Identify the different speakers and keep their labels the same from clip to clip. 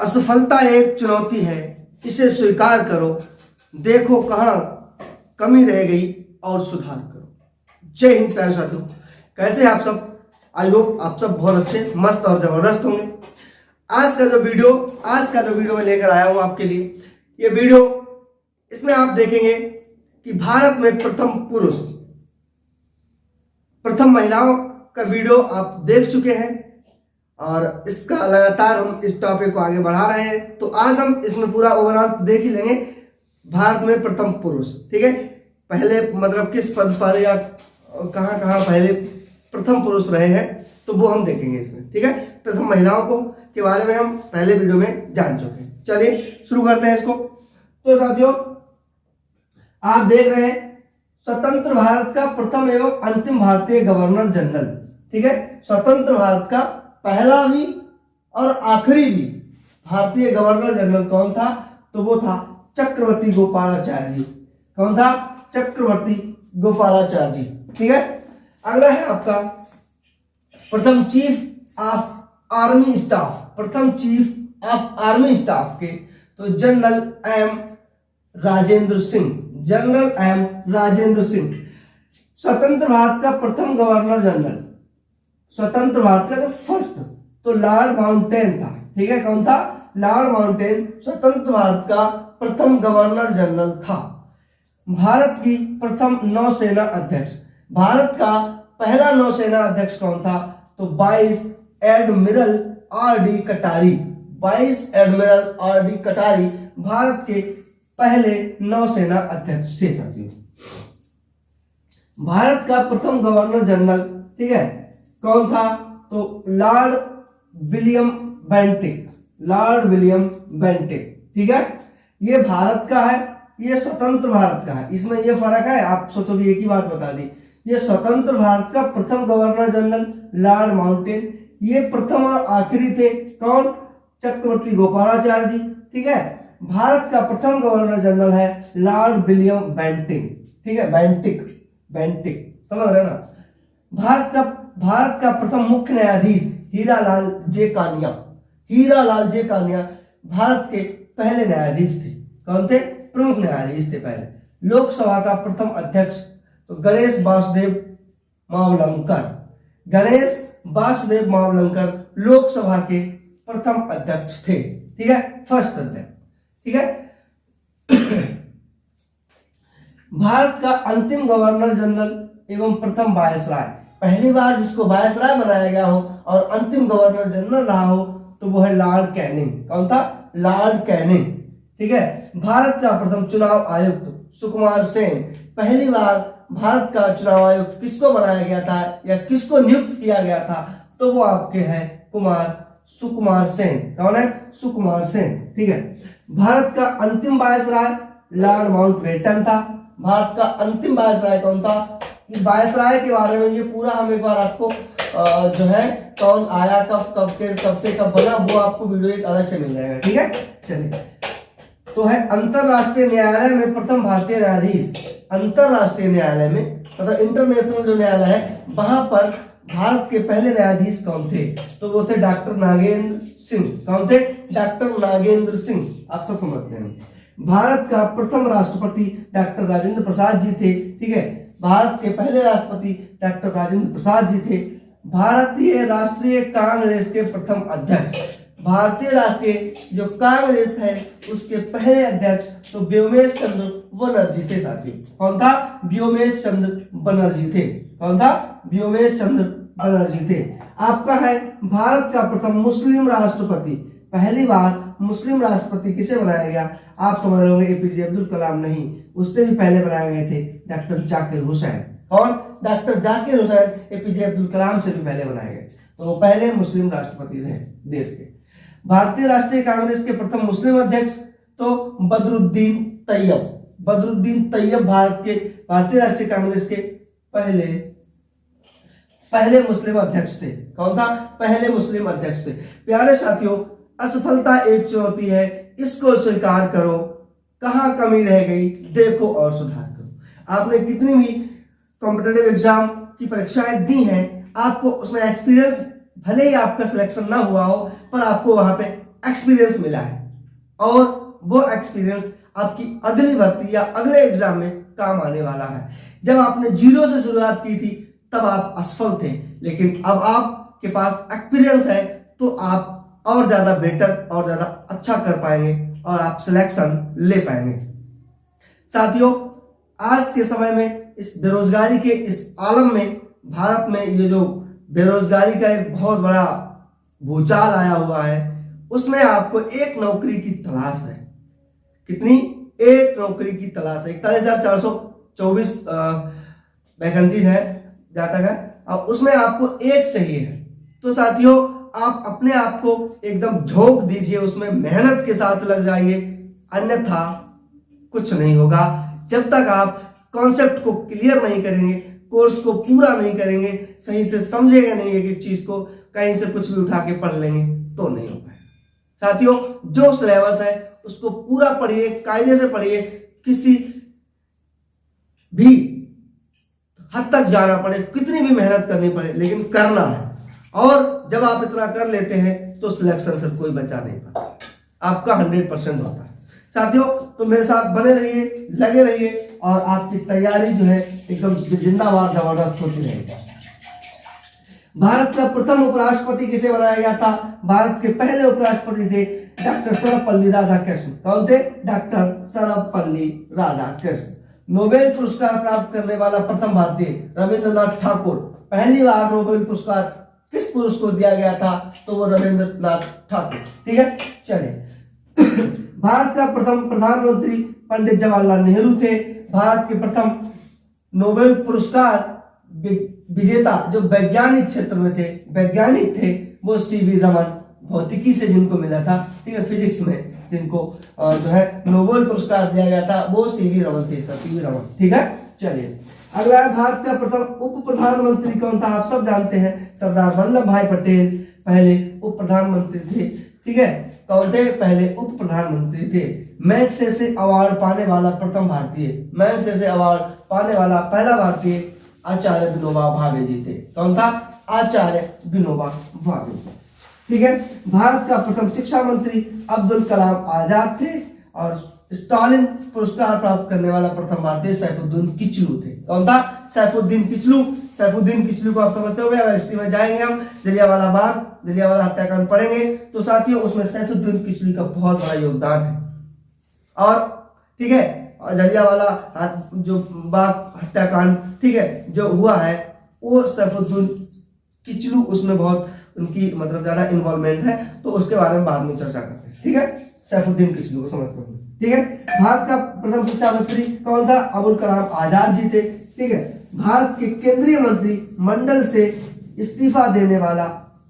Speaker 1: असफलता एक चुनौती है, इसे स्वीकार करो, देखो कहाँ कमी रह गई और सुधार करो। जय हिंद प्यारे साथियों, कैसे हैं आप सब? आई होप आप सब बहुत अच्छे, मस्त और जबरदस्त होंगे। आज का जो वीडियो मैं लेकर आया हूं आपके लिए, ये वीडियो, इसमें आप देखेंगे कि भारत में प्रथम महिलाओं का वीडियो आप देख चुके हैं और इसका लगातार हम इस टॉपिक को आगे बढ़ा रहे हैं। तो आज हम इसमें पूरा ओवरऑल देख ही लेंगे, भारत में प्रथम पुरुष, ठीक है, पहले मतलब किस पद पर या कहां पहले प्रथम पुरुष रहे हैं, तो वो हम देखेंगे इसमें, ठीक है। प्रथम महिलाओं को के बारे में हम पहले वीडियो में जान चुके हैं। चलिए शुरू करते हैं इसको। तो साथियों, आप देख रहे हैं स्वतंत्र भारत का प्रथम एवं अंतिम भारतीय गवर्नर जनरल, ठीक है। स्वतंत्र भारत का पहला भी और आखिरी भी भारतीय गवर्नर जनरल कौन था? तो वो था चक्रवर्ती गोपालाचार्य जी। कौन था? चक्रवर्ती गोपालाचार्य जी, ठीक है। अगला है आपका प्रथम चीफ ऑफ आर्मी स्टाफ के, तो जनरल एम राजेंद्र सिंह। स्वतंत्र भारत का प्रथम गवर्नर जनरल, स्वतंत्र भारत का जो फर्स्ट, तो लॉर्ड माउंटेन था, ठीक है। कौन था? लॉर्ड माउंटेन स्वतंत्र भारत का प्रथम गवर्नर जनरल था। भारत की प्रथम नौसेना अध्यक्ष, भारत का पहला नौसेना अध्यक्ष कौन था? तो वाइस एडमिरल आर डी कटारी भारत के पहले नौसेना अध्यक्ष थे साथियों। भारत का प्रथम गवर्नर जनरल, ठीक है, कौन था? तो लॉर्ड विलियम बेंटिक, ठीक है। ये भारत का है, ये स्वतंत्र भारत का है, इसमें ये फर्क है। आप सोचोगे एक ही बात बता दी, ये स्वतंत्र भारत का प्रथम गवर्नर जनरल लॉर्ड माउंटेन, ये प्रथम और आखिरी थे कौन? चक्रवर्ती गोपालाचार्य जी, ठीक है। भारत का प्रथम गवर्नर जनरल है लॉर्ड विलियम बेंटिक, ठीक है, बेंटिक, समझ रहे ना। भारत का प्रथम मुख्य न्यायाधीश हीरालाल जे कानिया भारत के पहले न्यायाधीश थे। कौन थे? प्रमुख न्यायाधीश थे पहले। लोकसभा का प्रथम अध्यक्ष तो गणेश वासुदेव मावलंकर लोकसभा के प्रथम अध्यक्ष थे, ठीक है, फर्स्ट अध्यक्ष, ठीक है। भारत का अंतिम गवर्नर जनरल एवं प्रथम वायसराय, पहली बार जिसको वायसराय बनाया गया हो और अंतिम गवर्नर जनरल रहा हो, तो वो है लॉर्ड कैनिंग। कौन था? लॉर्ड कैनिंग, ठीक है। भारत का प्रथम चुनाव आयुक्त सुकुमार सेन, पहली बार भारत का चुनाव आयुक्त किसको बनाया गया था या किसको नियुक्त किया गया था? तो वो आपके हैं सुकुमार सेन। कौन है? सुकुमार सेन, ठीक है। भारत का अंतिम वायसराय लॉर्ड माउंटबेटन था। भारत का अंतिम वायसराय कौन था? वायसराय के बारे में ये पूरा हम एक बार आपको जो है कौन आया, कब से कब बना, वो आपको वीडियो एक अलग से मिल जाएगा, ठीक है। चलिए, तो है अंतरराष्ट्रीय न्यायालय में प्रथम भारतीय न्यायाधीश, अंतरराष्ट्रीय न्यायालय में मतलब इंटरनेशनल जो न्यायालय है, वहां पर भारत के पहले न्यायाधीश कौन थे? तो वो थे डॉक्टर नागेंद्र सिंह। कौन थे? डॉक्टर नागेंद्र सिंह, आप सब समझते हैं। भारत का प्रथम राष्ट्रपति डॉक्टर राजेंद्र प्रसाद जी थे, ठीक है। भारत के पहले राष्ट्रपति डॉक्टर राजेंद्र प्रसाद जी थे। भारतीय राष्ट्रीय कांग्रेस के प्रथम अध्यक्ष, भारतीय राष्ट्रीय जो कांग्रेस है उसके पहले अध्यक्ष तो व्योमेश चंद्र बनर्जी थे साथियों। कौन था? व्योमेश चंद्र बनर्जी थे। कौन था? व्योमेश चंद्र बनर्जी थे। आपका है भारत का प्रथम मुस्लिम राष्ट्रपति, पहली बार मुस्लिम राष्ट्रपति किसे बनाया गया? आप समझ रहे होंगे एपीजे अब्दुल कलाम नहीं, उससे भी पहले बनाए गए थे डॉक्टर जाकिर हुसैन। कौन? डॉक्टर जाकिर हुसैन एपीजे अब्दुल कलाम से भी पहले बनाए गए, तो वो पहले मुस्लिम राष्ट्रपति रहे देश के। भारतीय राष्ट्रीय कांग्रेस के प्रथम मुस्लिम अध्यक्ष तो बदरुद्दीन तैयब भारतीय राष्ट्रीय कांग्रेस के पहले मुस्लिम अध्यक्ष थे। कौन था? पहले मुस्लिम अध्यक्ष थे। प्यारे साथियों, असफलता एक चुनौती है, इसको स्वीकार करो, कहां कमी रह गई देखो और सुधार करो। आपने कितनी भी कॉम्पिटिटिव एग्जाम की परीक्षाएं दी हैं, आपको उसमें एक्सपीरियंस, भले ही आपका सिलेक्शन ना हुआ हो, पर आपको वहां पे एक्सपीरियंस मिला है और वो एक्सपीरियंस आपकी अगली भर्ती या अगले एग्जाम में काम आने वाला है। जब आपने जीरो से शुरुआत की थी तब आप असफल थे, लेकिन अब आपके पास एक्सपीरियंस है तो आप और ज्यादा बेटर और ज्यादा अच्छा कर पाएंगे और आप सिलेक्शन ले पाएंगे। साथियों, आज के समय में इस बेरोजगारी के इस आलम में भारत में ये जो बेरोजगारी का एक बहुत बड़ा भूचाल आया हुआ है, उसमें आपको एक नौकरी की तलाश है। कितनी? एक नौकरी की तलाश है। 41,424 वैकेंसीज है जहां तक है, और उसमें आपको एक चाहिए है। तो साथियों, आप अपने आप को एकदम झोंक दीजिए, उसमें मेहनत के साथ लग जाइए, अन्यथा कुछ नहीं होगा। जब तक आप कॉन्सेप्ट को क्लियर नहीं करेंगे, कोर्स को पूरा नहीं करेंगे, सही से समझेंगे नहीं एक एक चीज को, कहीं से कुछ भी उठा के पढ़ लेंगे तो नहीं हो पाएगा। साथियों, जो सिलेबस है उसको पूरा पढ़िए, कायदे से पढ़िए, किसी भी हद तक जाना पड़े, कितनी भी मेहनत करनी पड़े, लेकिन करना है। और जब आप इतना कर लेते हैं तो सिलेक्शन फिर कोई बचा नहीं पाता, आपका 100% होता है। साथियों, तो मेरे साथ बने रहिए, लगे रहिए और आपकी तैयारी जो है एकदम जिंदाबाद जबरदस्त होती रहेगी। भारत का प्रथम उपराष्ट्रपति किसे बनाया गया था? भारत के पहले उपराष्ट्रपति थे डॉक्टर सर्वपल्ली राधाकृष्ण। कौन थे? डॉक्टर सर्वपल्ली राधाकृष्ण। नोबेल पुरस्कार प्राप्त करने वाला प्रथम भारतीय रविंद्रनाथ ठाकुर। पहली बार नोबेल पुरस्कार किस पुरुष को दिया गया था? तो वो रविंद्रनाथ ठाकुर। ठीक है, चलिए। भारत का प्रथम प्रधानमंत्री पंडित जवाहरलाल नेहरू थे। भारत के प्रथम नोबेल पुरस्कार विजेता जो वैज्ञानिक क्षेत्र में थे, वैज्ञानिक थे, वो सीवी रमन, भौतिकी से जिनको मिला था, ठीक है, फिजिक्स में जिनको जो है नोबेल पुरस्कार दिया गया था, वो सीवी रमन थे, सर सीवी रमन। ठीक है, चलिए अगला है, भारत का प्रथम उप प्रधानमंत्री कौन था? आप सब जानते हैं, सरदार वल्लभ भाई पटेल पहले उप प्रधानमंत्री थे। ठीक है, कौन थे? पहले उप प्रधानमंत्री थे। मैग्सेसे अवार्ड पाने वाला प्रथम भारतीय, मैग्सेसे अवार्ड पाने वाला पहला भारतीय आचार्य विनोबा भावे जी थे। कौन था? आचार्य विनोबा भावे। ठीक है, भारत का प्रथम शिक्षा मंत्री अब्दुल कलाम आजाद थे। और स्टालिन पुरस्कार प्राप्त करने वाला प्रथम भारतीय सैफुद्दीन किचलू थे। कौन था? सैफुद्दीन किचलू। सैफुद्दीन किचलू को आप समझते हो, अगर हिस्ट्री में जाएंगे हम, जलियांवाला बाग, जलियांवाला हत्याकांड पढ़ेंगे तो साथियों उसमें सैफुद्दीन किचलू का बहुत बड़ा योगदान है। और ठीक है, जलियांवाला जो बाग हत्याकांड, ठीक है, जो हुआ है, वो सैफुद्दीन किचलू उसमें बहुत उनकी मतलब ज्यादा इन्वॉल्वमेंट है, तो उसके बारे में बाद में चर्चा करते हैं। ठीक है, सैफुद्दीन किचलू को समझते हैं। ठीक है, भारत का प्रथम शिक्षा मंत्री कौन था? अबुल कलाम आजाद जी थे। ठीक है, भारत के केंद्रीय मंत्री मंडल से इस्तीफा देने वाला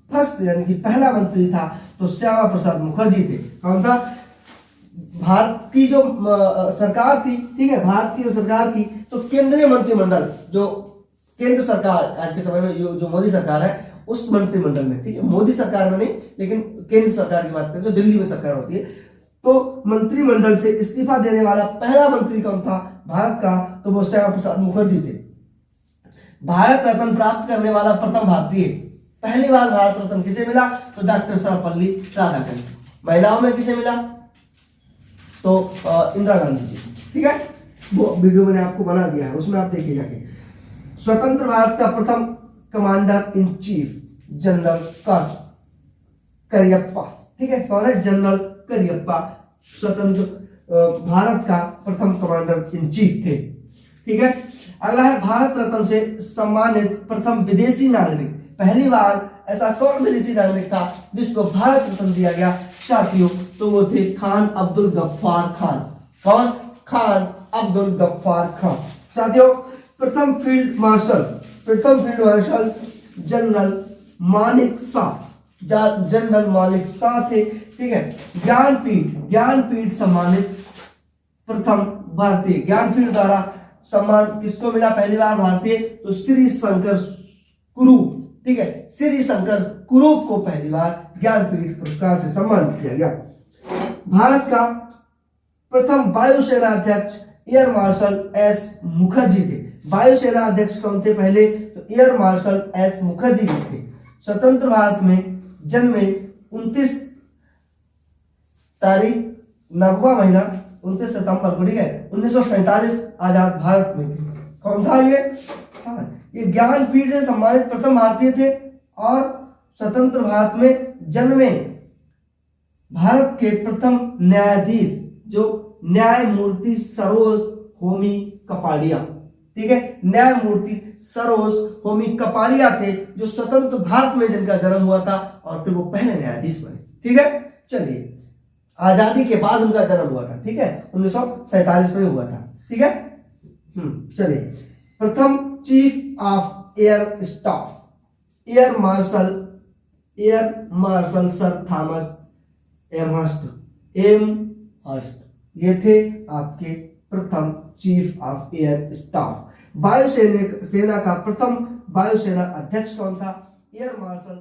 Speaker 1: फर्स्ट यानी कि पहला मंत्री था तो श्यामा प्रसाद मुखर्जी थे। कौन था? भारत की जो सरकार थी, ठीक है, भारत की जो सरकार थी, तो केंद्रीय मंत्रिमंडल जो केंद्र सरकार आज के समय में जो मोदी सरकार है उस मंत्रिमंडल में, ठीक है, मोदी सरकार में नहीं लेकिन केंद्र सरकार की बात करें जो दिल्ली में सरकार होती है, तो मंत्रिमंडल से इस्तीफा देने वाला पहला मंत्री कौन था भारत का? तो वो श्यामा प्रसाद मुखर्जी थे। भारत रत्न प्राप्त करने वाला प्रथम भारतीय, पहली बार भारत रत्न किसे मिला? तो डॉक्टर सर्वपल्ली राधाकृष्ण। महिलाओं में किसे मिला? तो इंदिरा गांधी जी। ठीक है, वो वीडियो मैंने आपको बना दिया है, उसमें आप देखिए जाके। स्वतंत्र भारत का प्रथम commander in chief general Cariappa. ठीक है, कौन है? जनरल करियप्पा स्वतंत्र भारत का प्रथम कमांडर इन चीफ थे। ठीक है, अगला है, भारत रत्न से सम्मानित प्रथम विदेशी नागरिक। पहली बार ऐसा कौन विदेशी नागरिक था जिसको भारत रत्न दिया गया? साथियों, तो वो थे खान अब्दुल गफ्फार खान। कौन? खान अब्दुल गफ्फार खान। साथियों, प्रथम field marshal general Manik Shah, general Manik Shah थे। ठीक है, ज्ञानपीठ सम्मानित प्रथम भारतीय, ज्ञानपीठ द्वारा सम्मान किसको मिला पहली बार भारतीय? तो श्री शंकर कुरूप। ठीक है, श्री शंकर कुरूप को पहली बार ज्ञानपीठ पुरस्कार से सम्मानित किया गया। भारत का प्रथम वायुसेना अध्यक्ष एयर मार्शल एस मुखर्जी थे। वायुसेना अध्यक्ष कौन थे पहले? तो एयर मार्शल एस मुखर्जी थे। स्वतंत्र भारत में जन्मे 29 तारीख 9वां महीना 29 सितंबर को, ठीक है, 1947 आजाद भारत में थे। कौन था ये? हाँ, ये ज्ञानपीठ से सम्मानित प्रथम भारतीय थे और स्वतंत्र भारत में जन्मे भारत के प्रथम न्यायाधीश जो न्यायमूर्ति सरोज होमी कपाड़िया, ठीक है, न्यायमूर्ति सरोज होमी कपाड़िया थे जो स्वतंत्र भारत में जिनका जन्म हुआ था और फिर वो पहले न्यायाधीश बने। ठीक है, चलिए, आजादी के बाद उनका जन्म हुआ था, ठीक है, 1947 में हुआ था। ठीक है, चलिए, प्रथम chief of air staff air marshal sir Thomas Elmhirst, ये थे आपके प्रथम चीफ ऑफ एयर स्टाफ। वायुसेना का प्रथम वायुसेना अध्यक्ष कौन था? Air marshal